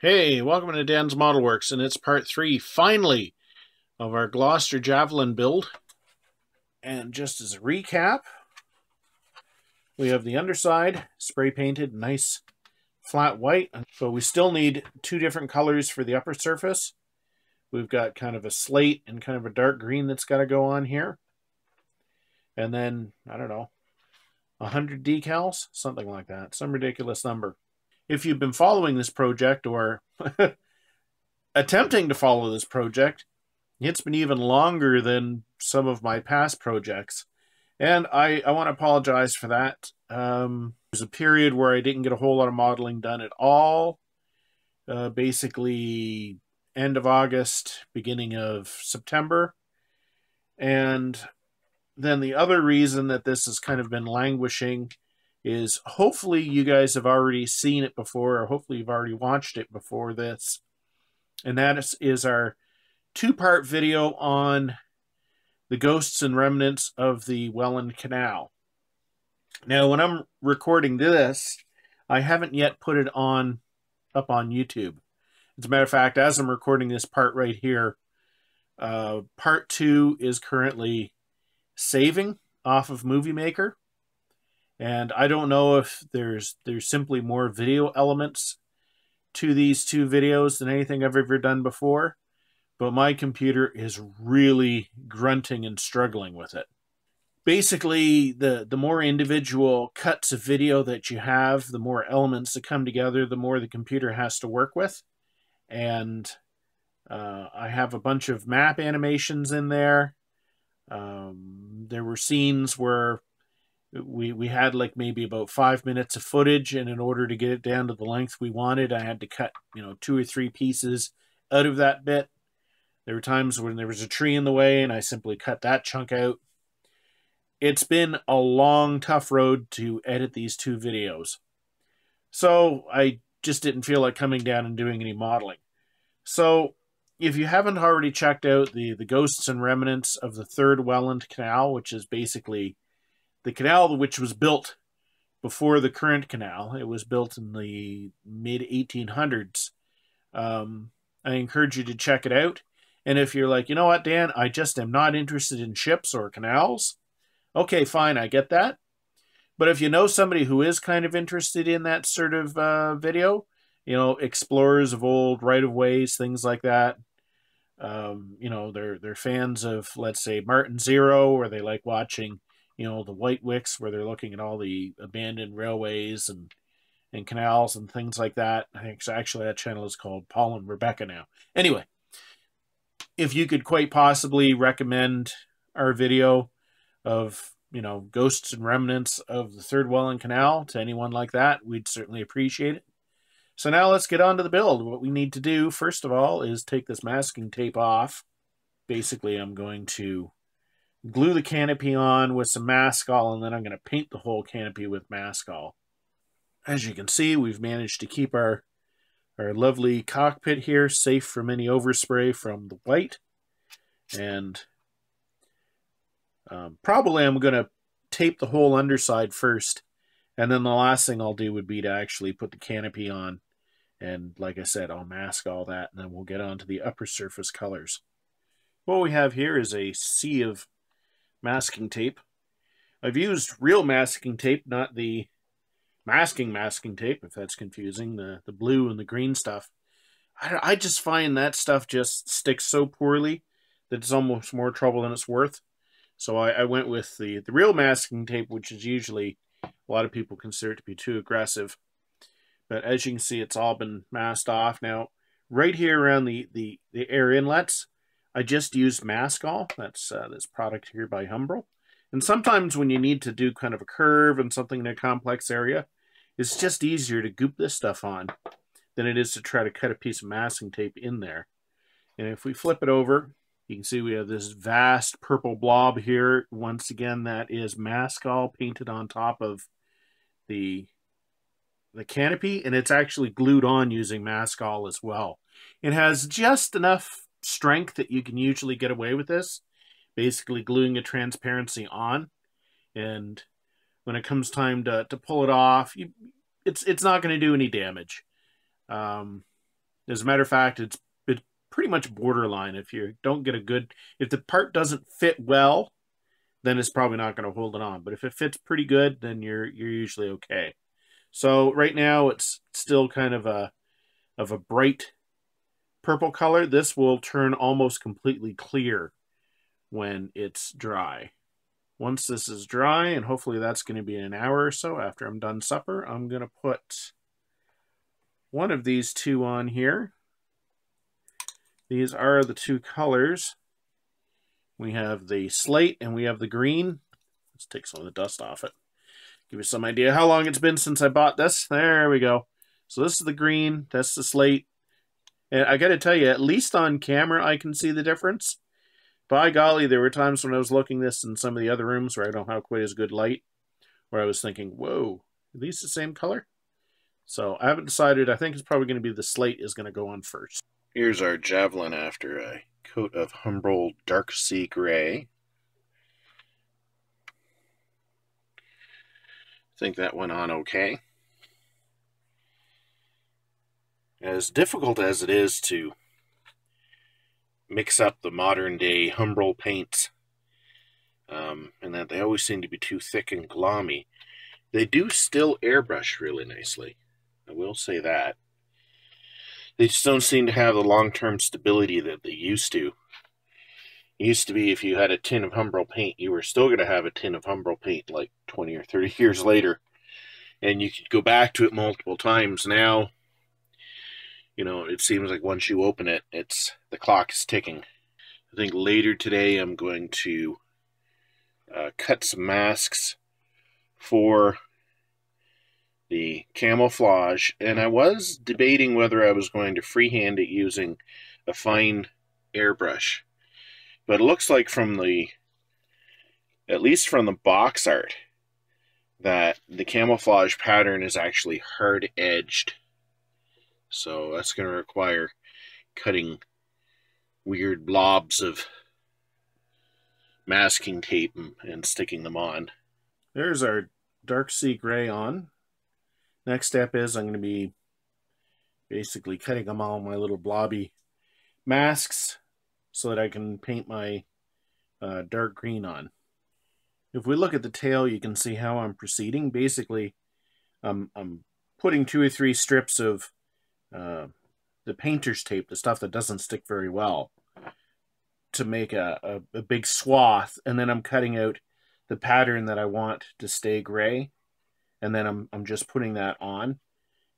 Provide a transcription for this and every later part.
Hey, welcome to Dan's Model Works, and it's part 3, finally, of our Gloucester Javelin build. And just as a recap, we have the underside spray painted nice flat white, but we still need two different colors for the upper surface. We've got kind of a slate and kind of a dark green that's got to go on here. And then, I don't know, 100 decals, something like that, some ridiculous number. If you've been following this project or attempting to follow this project, it's been even longer than some of my past projects. And I want to apologize for that. There's a period where I didn't get a whole lot of modeling done at all. Basically, end of August, beginning of September. And then the other reason that this has kind of been languishing is hopefully you guys have already seen it before, or hopefully you've already watched it before this. And that is our two-part video on the ghosts and remnants of the Welland Canal. Now, when I'm recording this, I haven't yet put it up on YouTube. As a matter of fact, as I'm recording this part right here, part 2 is currently saving off of Movie Maker. And I don't know if there's simply more video elements to these two videos than anything I've ever done before, but my computer is really grunting and struggling with it. Basically, the more individual cuts of video that you have, the more elements that come together, the more the computer has to work with. And I have a bunch of map animations in there. There were scenes where we had like maybe about 5 minutes of footage, and in order to get it down to the length we wanted, I had to cut, 2 or 3 pieces out of that bit. There were times when there was a tree in the way, and I simply cut that chunk out. It's been a long, tough road to edit these two videos. So I just didn't feel like coming down and doing any modeling. So if you haven't already checked out the Ghosts and Remnants of the Third Welland Canal, which is basically the canal which was built before the current canal, it was built in the mid-1800s, I encourage you to check it out. And if you're like, you know what, Dan, I just am not interested in ships or canals, okay, fine, I get that. But if you know somebody who is kind of interested in that sort of video, explorers of old right-of-ways, things like that, they're fans of, let's say, Martin Zero, or they like watching the White Wicks, where they're looking at all the abandoned railways and canals and things like that. I think actually that channel is called Paul and Rebecca now. Anyway, if you could quite possibly recommend our video of, Ghosts and Remnants of the Third Welland Canal to anyone like that, we'd certainly appreciate it. So now let's get on to the build. What we need to do, first of all, is take this masking tape off. Basically, I'm going to glue the canopy on with some Mascol, and then I'm going to paint the whole canopy with Mascol. As you can see, we've managed to keep our lovely cockpit here safe from any overspray from the white. And probably I'm going to tape the whole underside first, and then the last thing I'll do would be to actually put the canopy on. And like I said, I'll mask all that, and then we'll get on to the upper surface colors. What we have here is a sea of masking tape. I've used real masking tape, not the masking tape, if that's confusing, the blue and the green stuff. I just find that stuff just sticks so poorly that it's almost more trouble than it's worth. So I went with the real masking tape, which is usually, a lot of people consider it to be too aggressive. But as you can see, it's all been masked off. Now, right here around the air inlets, I just used Mascol. That's this product here by Humbrol. And sometimes when you need to do kind of a curve and something in a complex area, it's just easier to goop this stuff on than it is to try to cut a piece of masking tape in there. And if we flip it over, you can see we have this vast purple blob here. Once again, that is Mascol painted on top of the canopy, and it's actually glued on using Mascol as well. It has just enough strength that you can usually get away with this, basically gluing a transparency on, and when it comes time to pull it off, it's not going to do any damage. As a matter of fact, it's pretty much borderline. If you don't get a good, if the part doesn't fit well, then it's probably not going to hold it on. But if it fits pretty good, then you're usually okay. So right now it's still kind of a bright purple color. This will turn almost completely clear when it's dry. Once this is dry, and hopefully that's going to be an hour or so after I'm done supper, I'm going to put one of these two on here. These are the two colors. We have the slate and we have the green. Let's take some of the dust off it. Give you some idea how long it's been since I bought this. There we go. So this is the green, that's the slate. And I got to tell you, at least on camera, I can see the difference. By golly, there were times when I was looking this in some of the other rooms where I don't have quite as good light, where I was thinking, whoa, are these the same color? So I haven't decided. I think it's probably going to be the slate is going to go on first. Here's our Javelin after a coat of Humbrol Dark Sea Gray. I think that went on okay. As difficult as it is to mix up the modern day Humbrol paints, and that they always seem to be too thick and glommy, they do still airbrush really nicely. I will say that. They just don't seem to have the long-term stability that they used to. It used to be if you had a tin of Humbrol paint, you were still going to have a tin of Humbrol paint like 20 or 30 years later. And you could go back to it multiple times. Now, you know, it seems like once you open it, the clock is ticking. I think later today I'm going to cut some masks for the camouflage, and I was debating whether I was going to freehand it using a fine airbrush. But it looks like at least from the box art, that the camouflage pattern is actually hard-edged. So that's going to require cutting weird blobs of masking tape and sticking them on. There's our Dark Sea Gray on. Next step is I'm going to be basically cutting them all my little blobby masks so that I can paint my dark green on. If we look at the tail, you can see how I'm proceeding. Basically, I'm putting 2 or 3 strips of the painter's tape, the stuff that doesn't stick very well, to make a big swath, and then I'm cutting out the pattern that I want to stay gray, and then I'm just putting that on.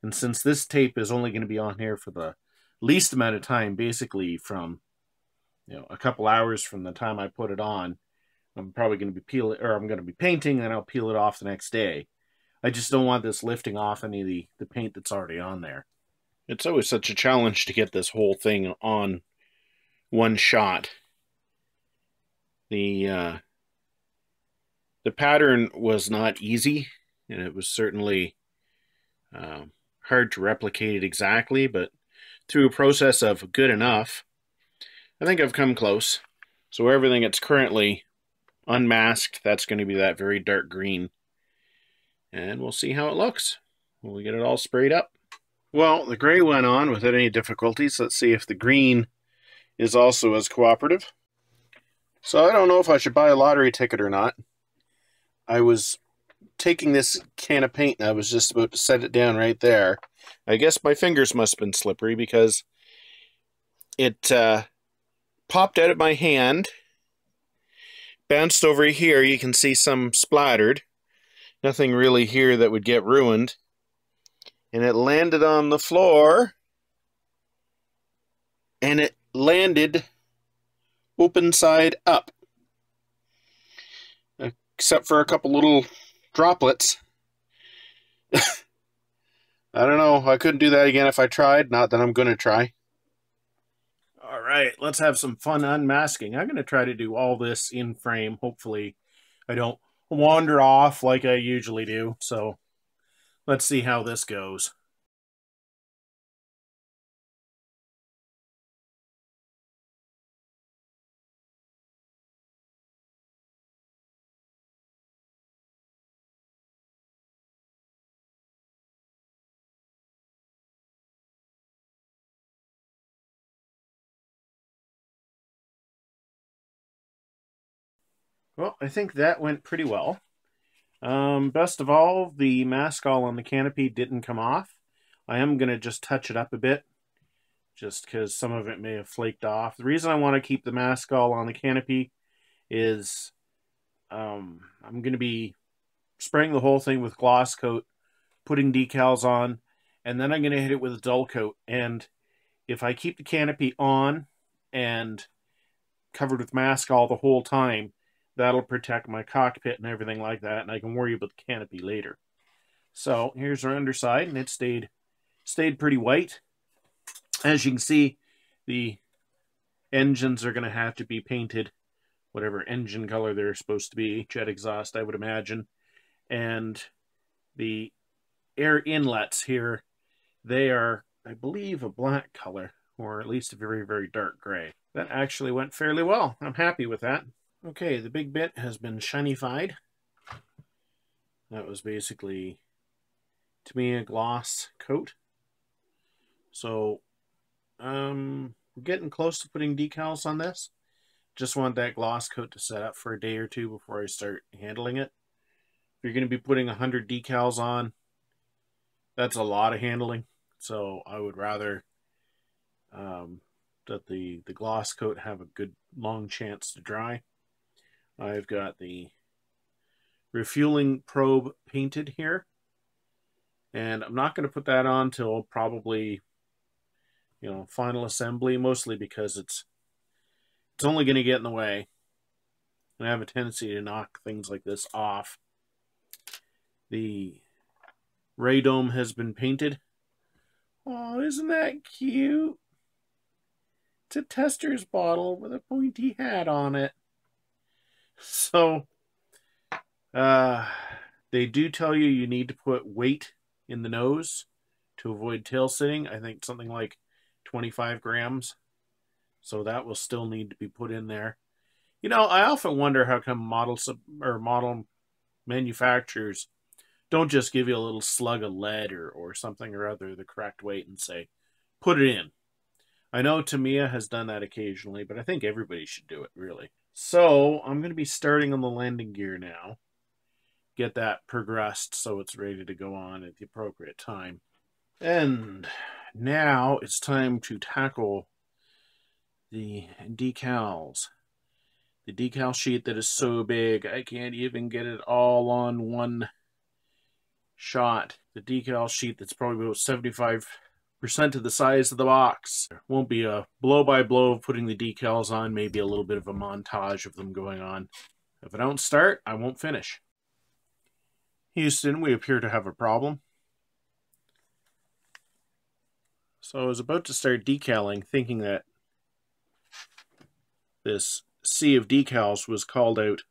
And since this tape is only going to be on here for the least amount of time, basically from a couple hours from the time I put it on, I'm probably going to be I'm going to be painting, and I'll peel it off the next day. I just don't want this lifting off any of the paint that's already on there. It's always such a challenge to get this whole thing on one shot. The pattern was not easy, and it was certainly hard to replicate it exactly, but through a process of good enough, I think I've come close. So everything that's currently unmasked, that's going to be that very dark green. And we'll see how it looks when we get it all sprayed up. Well, the gray went on without any difficulties. Let's see if the green is also as cooperative. So I don't know if I should buy a lottery ticket or not. I was taking this can of paint and I was just about to set it down right there. I guess my fingers must have been slippery because it popped out of my hand, bounced over here. You can see some splattered. Nothing really here that would get ruined. And it landed on the floor, and it landed open side up, except for a couple little droplets. I don't know. I couldn't do that again if I tried. Not that I'm going to try. All right, let's have some fun unmasking. I'm going to try to do all this in frame. Hopefully I don't wander off like I usually do. So let's see how this goes. Well, I think that went pretty well. Best of all, the mascol on the canopy didn't come off. I am going to just touch it up a bit, just because some of it may have flaked off. The reason I want to keep the mascol on the canopy is I'm going to be spraying the whole thing with gloss coat, putting decals on, and then I'm going to hit it with a dull coat. And if I keep the canopy on and covered with mascol the whole time, that'll protect my cockpit and everything like that, and I can worry about the canopy later. So here's our underside, and it stayed pretty white. As you can see, the engines are going to have to be painted whatever engine color they're supposed to be, jet exhaust, I would imagine. And the air inlets here, they are, I believe, a black color, or at least a very, very dark gray. That actually went fairly well. I'm happy with that. Okay, the big bit has been shinified. That was basically, to me, a gloss coat. So, we're getting close to putting decals on this. Just want that gloss coat to set up for a day or two before I start handling it. If you're going to be putting 100 decals on, that's a lot of handling. So I would rather that the gloss coat have a good long chance to dry. I've got the refueling probe painted here. And I'm not going to put that on till probably, final assembly, mostly because it's only going to get in the way. And I have a tendency to knock things like this off. The ray dome has been painted. Oh, isn't that cute? It's a tester's bottle with a pointy hat on it. So, they do tell you need to put weight in the nose to avoid tail sitting. I think something like 25 grams. So that will still need to be put in there. I often wonder how come model manufacturers don't just give you a little slug of lead or something or other, the correct weight, and say, put it in. I know Tamiya has done that occasionally, but I think everybody should do it, really. So I'm going to be starting on the landing gear now. Get that progressed so it's ready to go on at the appropriate time. And now it's time to tackle the decals. The decal sheet that is so big, I can't even get it all on one shot. The decal sheet that's probably about 75% of the size of the box. Won't be a blow-by-blow of putting the decals on, maybe a little bit of a montage of them going on. If I don't start, I won't finish. Houston, we appear to have a problem. So I was about to start decaling, thinking that this sea of decals was called out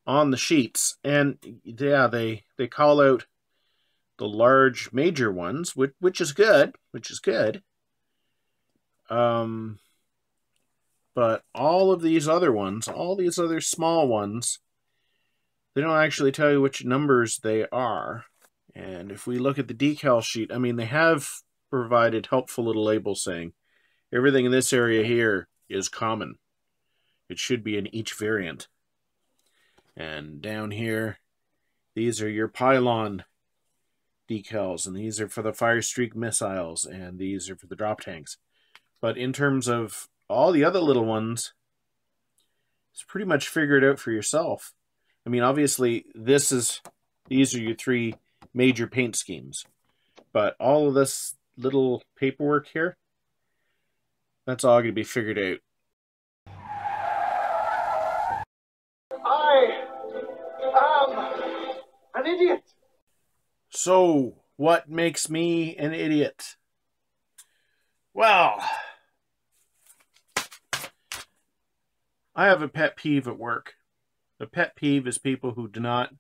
on the sheets. And yeah, they call out the large major ones, which is good, but all of these other ones, all these other small ones, they don't actually tell you which numbers they are. And if we look at the decal sheet, I mean, they have provided helpful little labels saying everything in this area here is common. It should be in each variant. And down here, these are your pylon decals, and these are for the Fire Streak missiles, and these are for the drop tanks. But in terms of all the other little ones, it's pretty much figured out for yourself. I mean, obviously, these are your three major paint schemes. But all of this little paperwork here, that's all going to be figured out. I am an idiot. So, what makes me an idiot? Well, I have a pet peeve at work. The pet peeve is people who do not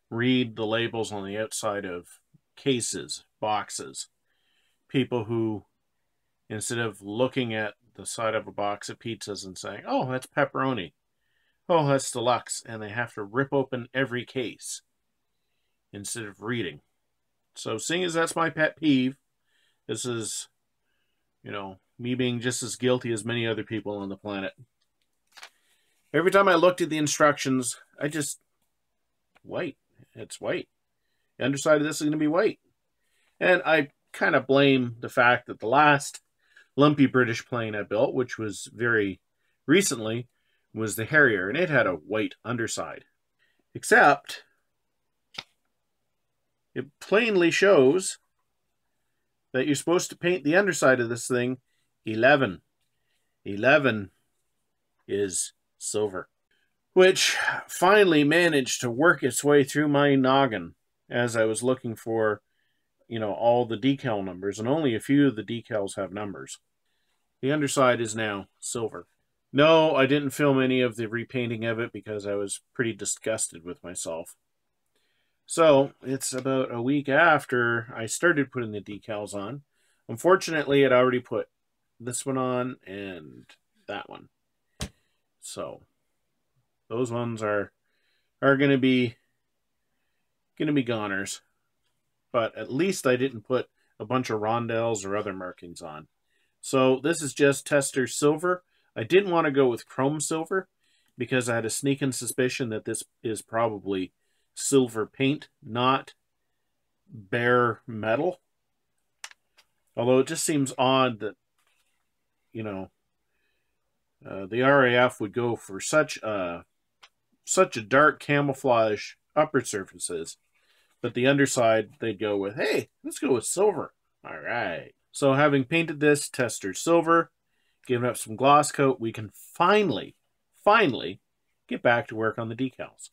read the labels on the outside of cases, boxes. People who, instead of looking at the side of a box of pizzas and saying, oh, that's pepperoni, oh, that's deluxe, and they have to rip open every case instead of reading. So seeing as that's my pet peeve, this is, me being just as guilty as many other people on the planet. Every time I looked at the instructions, white. It's white. The underside of this is going to be white. And I kind of blame the fact that the last lumpy British plane I built, which was very recently, was the Harrier, and it had a white underside. Except, it plainly shows that you're supposed to paint the underside of this thing 11. 11 is silver, which finally managed to work its way through my noggin as I was looking for, all the decal numbers, and only a few of the decals have numbers. The underside is now silver. No, I didn't film any of the repainting of it because I was pretty disgusted with myself. So, it's about a week after I started putting the decals on. Unfortunately, I'd already put this one on and that one. So, those ones are going to be goners. But at least I didn't put a bunch of rondelles or other markings on. So, this is just tester silver. I didn't want to go with chrome silver because I had a sneaking suspicion that this is probably silver paint, not bare metal. Although it just seems odd that, the RAF would go for such a dark camouflage upper surfaces, but the underside they'd go with, hey, let's go with silver. All right. So having painted this tester silver, given up some gloss coat, we can finally get back to work on the decals.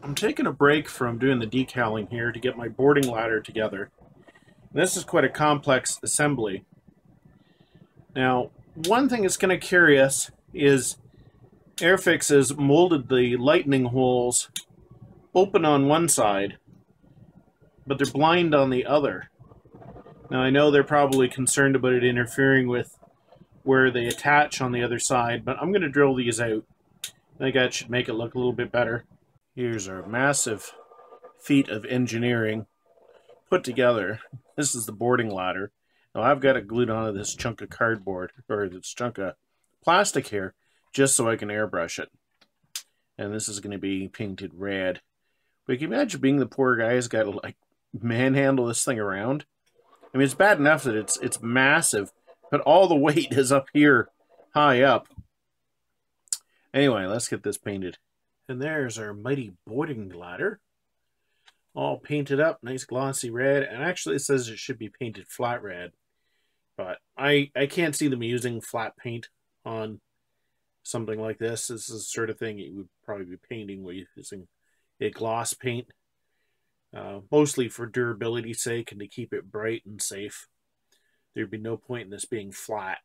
I'm taking a break from doing the decaling here to get my boarding ladder together. And this is quite a complex assembly. Now, one thing that's kind of curious is Airfix has molded the lightning holes open on one side, but they're blind on the other. Now, I know they're probably concerned about it interfering with where they attach on the other side, but I'm going to drill these out. I think that should make it look a little bit better. Here's our massive feat of engineering put together. This is the boarding ladder. Now I've got it glued onto this chunk of cardboard, or this chunk of plastic here, just so I can airbrush it. And this is going to be painted red. But can you imagine being the poor guy who's got to like manhandle this thing around? I mean, it's bad enough that it's massive, but all the weight is up here, high up. Anyway, let's get this painted. And there's our mighty boarding ladder, all painted up, nice glossy red. And actually it says it should be painted flat red, but I can't see them using flat paint on something like this. This is the sort of thing you would probably be painting using a gloss paint, mostly for durability's sake and to keep it bright and safe. There'd be no point in this being flat.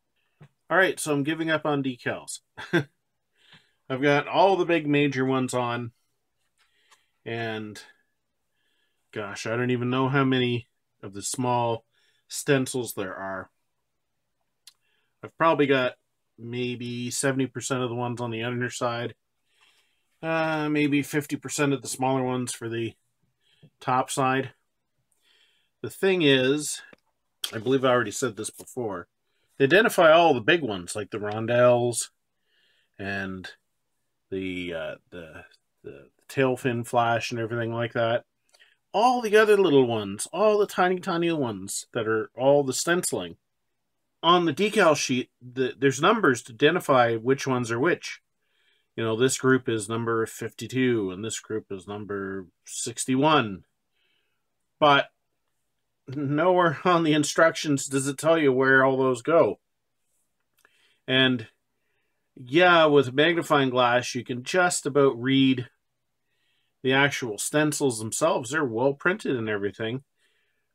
All right, so I'm giving up on decals. I've got all the big major ones on, and gosh, I don't even know how many of the small stencils there are. I've probably got maybe 70% of the ones on the underside, maybe 50% of the smaller ones for the top side. The thing is, I believe I already said this before, they identify all the big ones, like the rondelles and the tail fin flash and everything like that. All the other little ones, all the tiny ones that are all the stenciling. On the decal sheet, there's numbers to identify which ones are which. You know, this group is number 52 and this group is number 61. But nowhere on the instructions does it tell you where all those go. And yeah, with magnifying glass, you can just about read the actual stencils themselves. They're well printed and everything.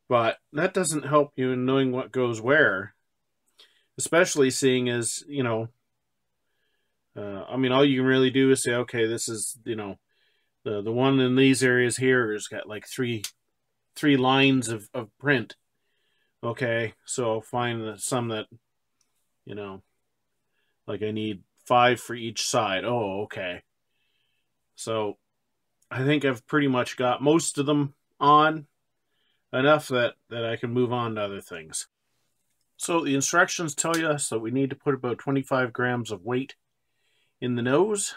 But that doesn't help you in knowing what goes where. Especially seeing as, you know, I mean, all you can really do is say, okay, this is, you know, the one in these areas here has got like three lines of print. Okay, so I'll find some that, you know, like I need 5 for each side. Oh, okay. So I think I've pretty much got most of them on, enough that I can move on to other things. So the instructions tell us that we need to put about 25 grams of weight in the nose.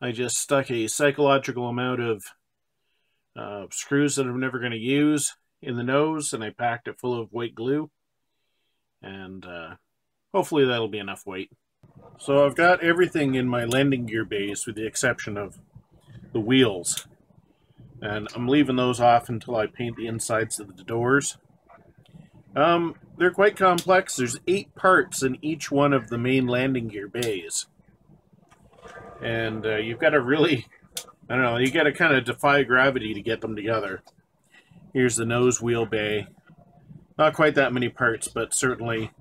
I just stuck a psychological amount of screws that I'm never going to use in the nose, and I packed it full of weight glue. And hopefully that'll be enough weight. So I've got everything in my landing gear base with the exception of the wheels. And I'm leaving those off until I paint the insides of the doors. They're quite complex. There's 8 parts in each one of the main landing gear bays. And you've got to really, I don't know, you got to kind of defy gravity to get them together. Here's the nose wheel bay. Not quite that many parts, but certainly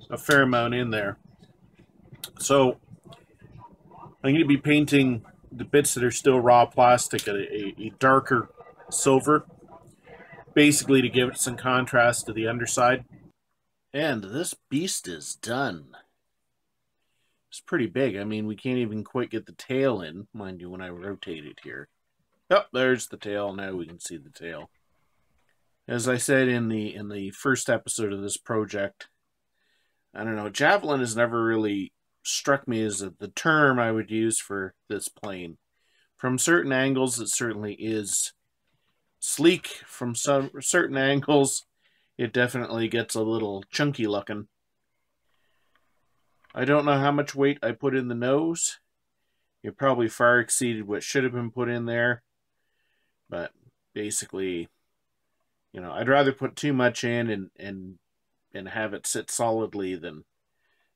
a fair amount in there. So I'm going to be painting the bits that are still raw plastic a darker silver, basically to give it some contrast to the underside. And this beast is done. It's pretty big. I mean, we can't even quite get the tail in, mind you, when I rotate it here. Oh, there's the tail. Now we can see the tail. As I said in the first episode of this project, I don't know, Javelin has never really struck me as the term I would use for this plane. From certain angles, it certainly is sleek. From some certain angles, it definitely gets a little chunky looking. I don't know how much weight I put in the nose. It probably far exceeded what should have been put in there. But basically, you know, I'd rather put too much in and have it sit solidly than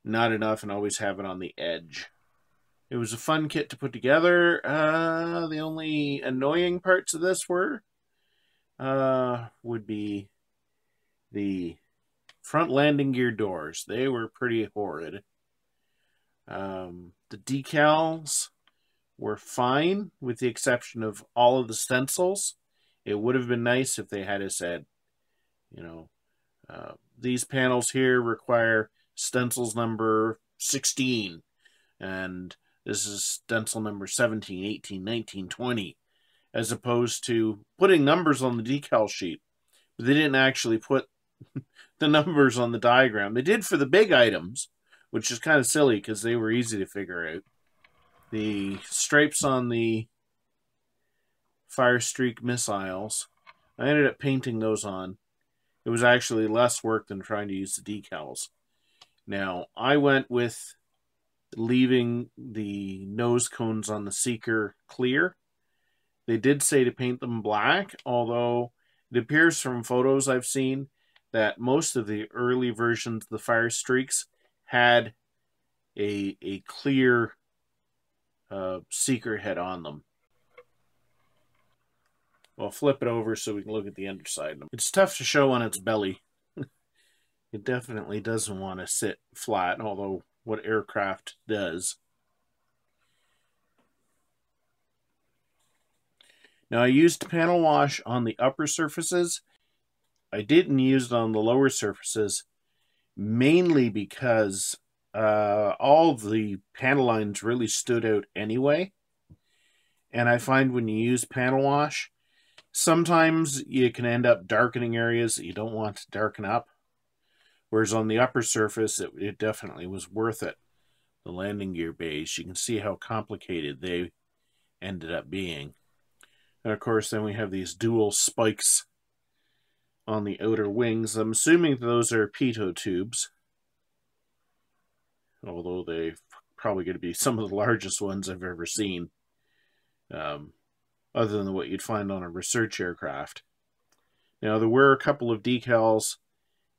not enough and always have it on the edge. It was a fun kit to put together. The only annoying parts of this would be the front landing gear doors. They were pretty horrid. The decals were fine, with the exception of all of the stencils. It would have been nice if they had said, you know, these panels here require stencils number 16, and this is stencil number 17, 18, 19, 20, as opposed to putting numbers on the decal sheet. But they didn't actually put the numbers on the diagram. They did for the big items, which is kind of silly because they were easy to figure out. The stripes on the Fire Streak missiles, I ended up painting those on. It was actually less work than trying to use the decals. Now, I went with leaving the nose cones on the Seeker clear. They did say to paint them black, although it appears from photos I've seen that most of the early versions of the Fire Streaks had a clear Seeker head on them. I'll flip it over so we can look at the underside. It's tough to show on its belly. It definitely doesn't want to sit flat, although what aircraft does. Now I used panel wash on the upper surfaces. I didn't use it on the lower surfaces, mainly because all of the panel lines really stood out anyway. And I find when you use panel wash, sometimes you can end up darkening areas that you don't want to darken up. Whereas on the upper surface, it definitely was worth it. The landing gear bays, you can see how complicated they ended up being. And of course, then we have these dual spikes on the outer wings. I'm assuming those are pitot tubes, although they probably going to be some of the largest ones I've ever seen, other than what you'd find on a research aircraft. Now, there were a couple of decals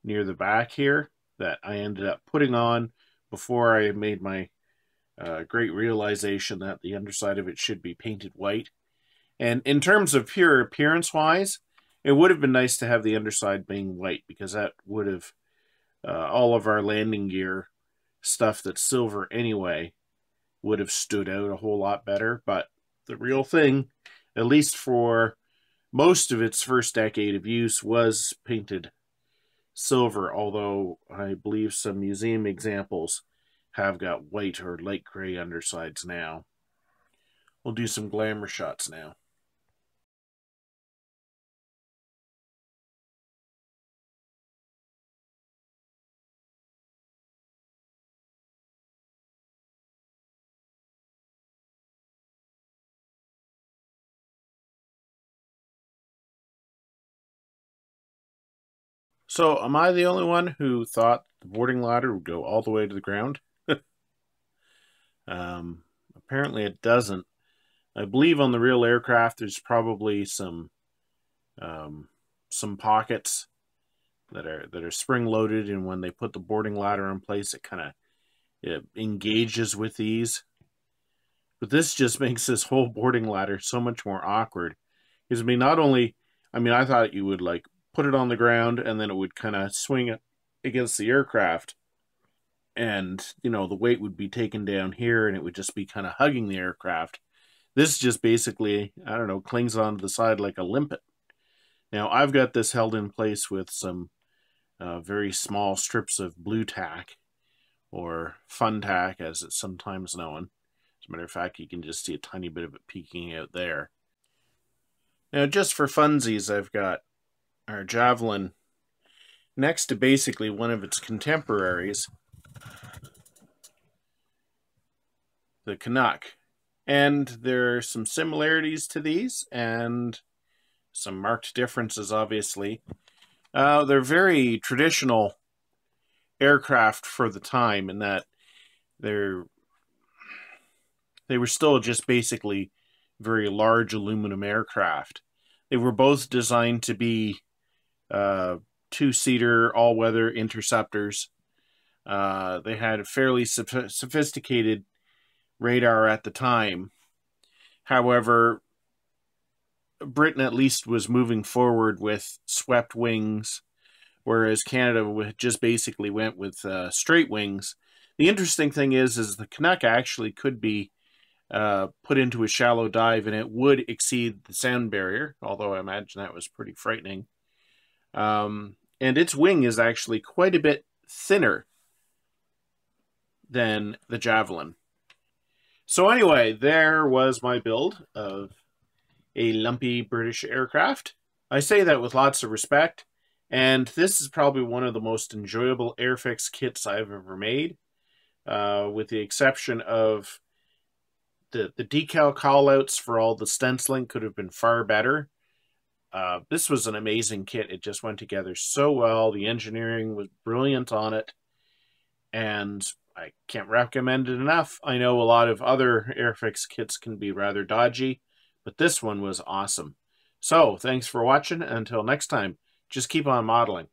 near the back here that I ended up putting on before I made my great realization that the underside of it should be painted white. And in terms of pure appearance-wise, it would have been nice to have the underside being white, because that would have all of our landing gear stuff that's silver anyway would have stood out a whole lot better. But the real thing, at least for most of its first decade of use, was painted silver, although I believe some museum examples have got white or light gray undersides now. We'll do some glamour shots now. So, am I the only one who thought the boarding ladder would go all the way to the ground? Apparently it doesn't. I believe on the real aircraft there's probably some pockets that are spring loaded, and when they put the boarding ladder in place, it kind of engages with these. But this just makes this whole boarding ladder so much more awkward. Because I thought you would like put it on the ground and then it would kind of swing against the aircraft, and the weight would be taken down here and it would just be kind of hugging the aircraft. This just basically, I don't know, clings onto the side like a limpet. Now I've got this held in place with some very small strips of blue tack, or fun tack as it's sometimes known. As a matter of fact, you can just see a tiny bit of it peeking out there. Now, just for funsies, I've got our Javelin next to basically one of its contemporaries, the Canuck. And there are some similarities to these and some marked differences, obviously. They're very traditional aircraft for the time, in that they were still just basically very large aluminum aircraft. They were both designed to be two-seater all-weather interceptors. They had a fairly sophisticated radar at the time. However, Britain at least was moving forward with swept wings, whereas Canada just basically went with straight wings. The interesting thing is the Canuck actually could be put into a shallow dive and it would exceed the sound barrier, although I imagine that was pretty frightening. And its wing is actually quite a bit thinner than the Javelin. So anyway, there was my build of a lumpy British aircraft. I say that with lots of respect, and this is probably one of the most enjoyable Airfix kits I've ever made, with the exception of the decal callouts for all the stenciling could have been far better. This was an amazing kit. It just went together so well. The engineering was brilliant on it, and I can't recommend it enough. I know a lot of other Airfix kits can be rather dodgy, but this one was awesome. So, thanks for watching. Until next time, just keep on modeling.